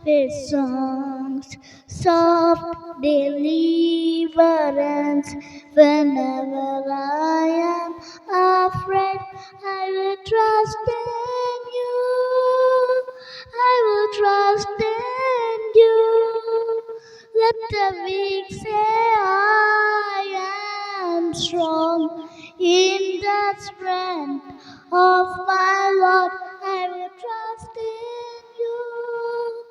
with songs, soft deliverance. Whenever I am afraid, I will trust in you. I will trust in you. Let the weak say I am strong in the strength of my Lord. I will trust in you.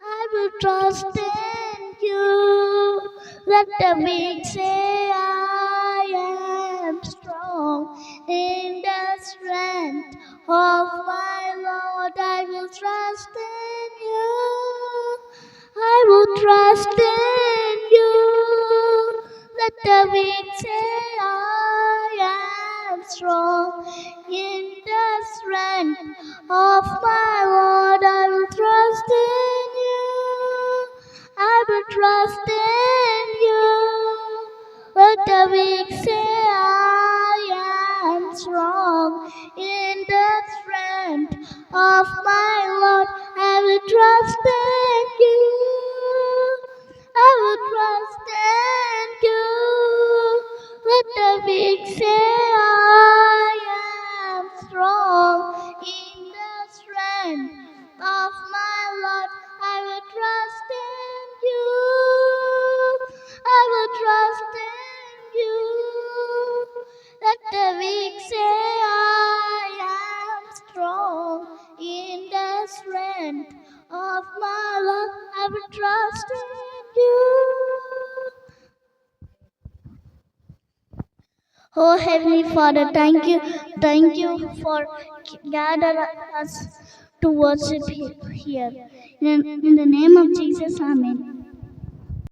I will trust in you. Let the weak say I am strong in the strength of my Lord. I will trust in you. I will trust in you. Let the weak say I am strong in the strength of my Lord. I will trust in you. I will trust in you. Let the weak say I am strong in the strength of my Lord. I will trust in you. I will trust in you. Let the weak say I am strong in the strength of my Lord. I will trust in you. I will trust in you. Let the weak say I am strong in the strength of my Lord. I will trust in you. Oh Heavenly Father, thank you for gathering us to worship here. In the name of Jesus, Amen.